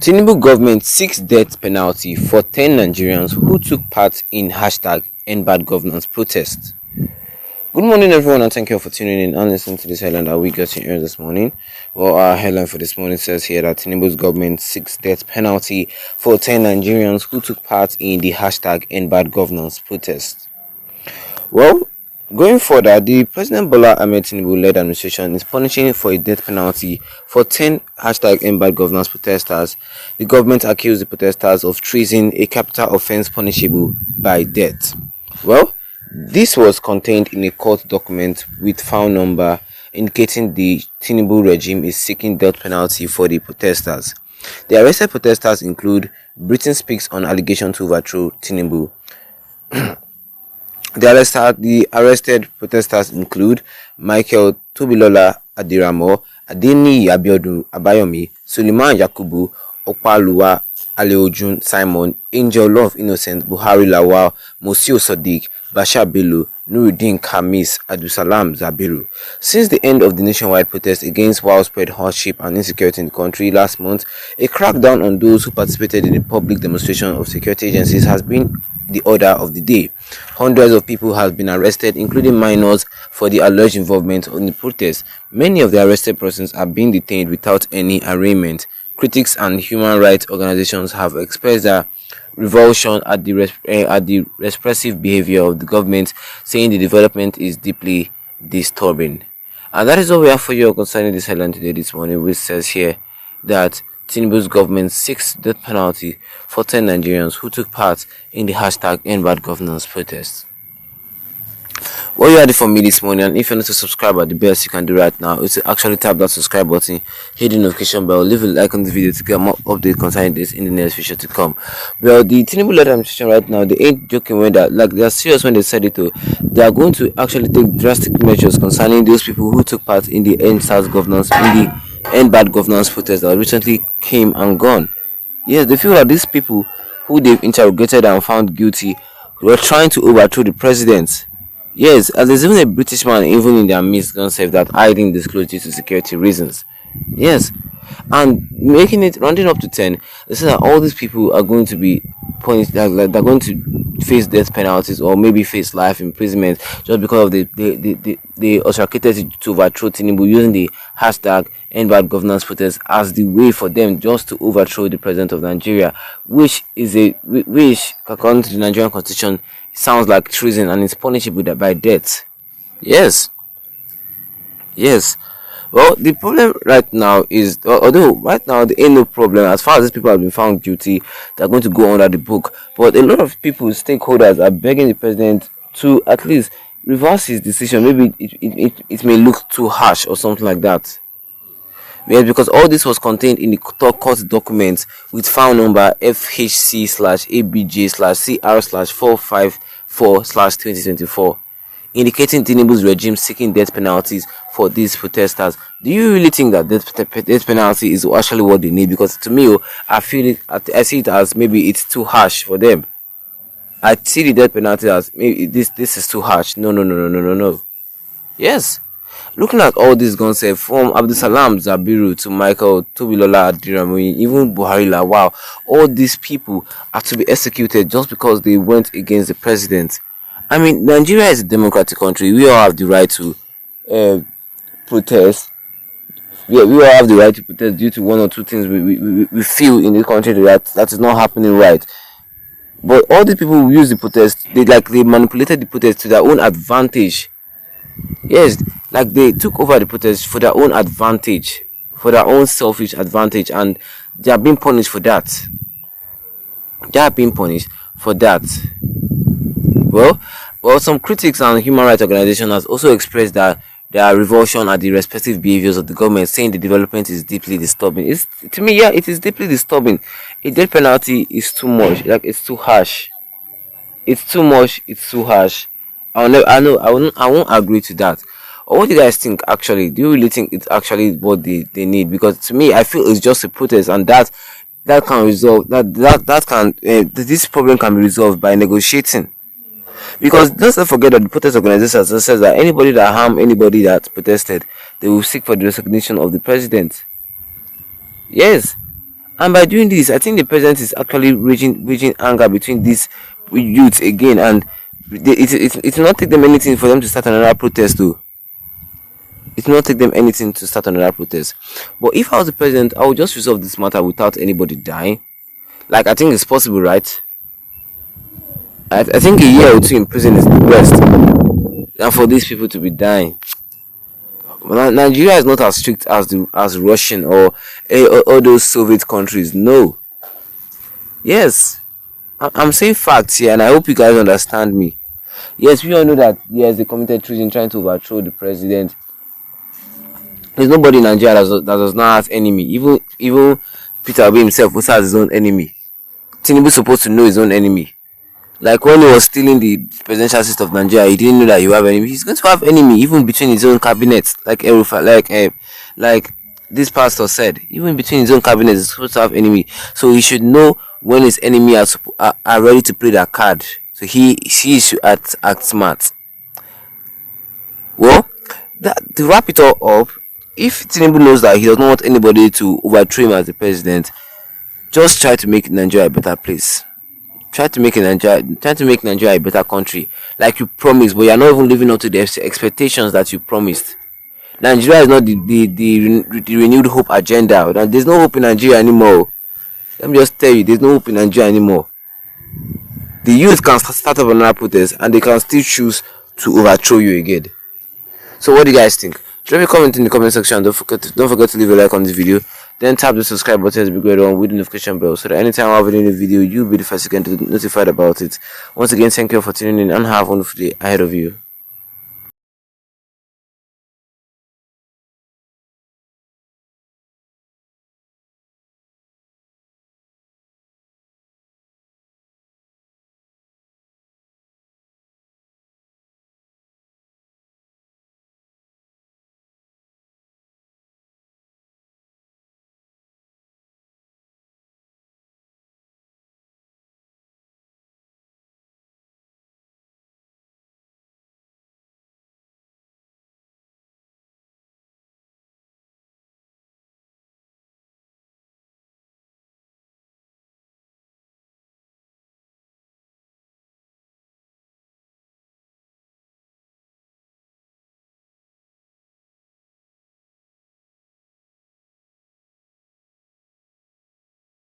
Tinubu government seeks death penalty for 10 Nigerians who took part in #EndBadGovernance protest. Good morning everyone, and thank you for tuning in and listening to this headline that we got in here this morning. Well, our headline for this morning says here that Tinubu's government seeks death penalty for 10 Nigerians who took part in the #EndBadGovernance protest. Well, going further, the President Bola Ahmed Tinubu-led administration is punishing for a death penalty for 10 #EndBadGovernance protesters. The government accused the protesters of treason, a capital offense punishable by death. Well, this was contained in a court document with file number indicating the Tinubu regime is seeking death penalty for the protesters. The arrested protesters include Britain Speaks on allegation to overthrow Tinubu. The arrested protesters include Michael Tobilola Adiramo, Adeni Abiodun Abayomi, Suleiman Yakubu, Opaluwa Aleojun Simon, Angel Love Innocent, Buhari Lawal, Mosio Sadiq, Bashar Bello, Nuruddin Khamis, Abdusalam Zabiru. Since the end of the nationwide protest against widespread hardship and insecurity in the country last month, a crackdown on those who participated in the public demonstration of security agencies has been the order of the day. Hundreds of people have been arrested, including minors, for the alleged involvement in the protest. Many of the arrested persons are being detained without any arraignment. Critics and human rights organizations have expressed their revulsion at the repressive behavior of the government, saying the development is deeply disturbing. And that is all we have for you concerning this headline today this morning, which says here that Tinubu's government seeks death penalty for 10 Nigerians who took part in the #EndBadGovernance protest. Well, you had it for me this morning, and if you're not to subscribe, the best you can do right now is to actually tap that subscribe button, hit the notification bell, leave a like on the video to get more updates concerning this in the next future to come. Well, the Tinubu-led administration right now, they ain't joking when that, like, they're serious when they said it too. They are going to actually take drastic measures concerning those people who took part in the #EndBadGovernance protest that recently came and gone. Yes, they feel that these people who they've interrogated and found guilty were trying to overthrow the president. Yes, as there's even a British man even in their midst gonna say that hiding disclosed due to security reasons. Yes, and making it rounding up to 10, they say that all these people are going to be punished, like they're going to face death penalties or maybe face life imprisonment just because of they obstructed to overthrow Tinubu using the #EndBadGovernance protest as the way for them just to overthrow the president of Nigeria, which according to the Nigerian constitution sounds like treason and is punishable by death. Yes. Well, the problem right now is, although right now there ain't no problem as far as these people have been found guilty, they're going to go under the book. But a lot of people, stakeholders, are begging the president to at least reverse his decision. Maybe it may look too harsh or something like that. Yes, because all this was contained in the court documents with file number FHC/ABJ/CR/454/2024, indicating Tinubu's regime seeking death penalties for these protesters. Do you really think that death penalty is actually what they need? Because to me, I see it as maybe it's too harsh for them. I see the death penalty as maybe this is too harsh. No. Yes. Looking at all these guns, from Abdusalam Zabiru to Michael Tobilola Adiramo, even Buhari Lawal, all these people are to be executed just because they went against the president. I mean, Nigeria is a democratic country. We all have the right to protest. Yeah, we all have the right to protest due to one or two things we feel in the country that is not happening right. But all these people who use the protest, they manipulated the protest to their own advantage. Yes, like they took over the protest for their own advantage, for their own selfish advantage, and they are being punished for that. Well, some critics and human rights organizations has also expressed that their revulsion at the respective behaviors of the government, saying the development is deeply disturbing. To me, it is deeply disturbing. A death penalty is too much. Like, it's too harsh. It's too much. It's too harsh. I won't agree to that. Or what do you guys think? Actually, do you really think it's actually what they need? Because to me, I feel it's just a protest, and that can resolve this problem can be resolved by negotiating. Because let's not forget that the protest organization says that anybody that harmed anybody that protested, they will seek for the resignation of the president. Yes, And by doing this, I think the president is actually waging anger between these youths again, and it will not take them anything for them to start another protest though. It will not take them anything to start another protest. But if I was the president, I would just resolve this matter without anybody dying. Like, I think it's possible, right? I think a year or two in prison is the best, and for these people to be dying. Nigeria is not as strict as Russian or all those Soviet countries. No. Yes, I'm saying facts here, and I hope you guys understand me. Yes, we all know that yes, they committed treason trying to overthrow the president. There's nobody in Nigeria that does not have enemy. Even Peter Obi himself also has his own enemy. Tinubu'S supposed to know his own enemy. Like when he was stealing the presidential seat of Nigeria, he didn't know that he would have enemy. He's going to have enemy even between his own cabinet. Like this pastor said, even between his own cabinet, he's supposed to have enemy. So he should know when his enemy are ready to play that card. So he should act smart. Well, to wrap it all up, if Tinubu knows that he does not want anybody to overthrow him as the president, just try to make Nigeria a better place. Try to make Nigeria a better country, like you promised, but you're not even living up to the expectations that you promised. Nigeria is not the renewed hope agenda. There's no hope in Nigeria anymore. Let me just tell you, there's no hope in Nigeria anymore. The youth can start up another protest, and they can still choose to overthrow you again. So what do you guys think? Drop a comment in the comment section. Don't forget to leave a like on this video. Then tap the subscribe button to be great on with the notification bell, so that anytime I have a new video, you'll be the first to get notified about it. Once again, thank you for tuning in, and have a wonderful day ahead of you.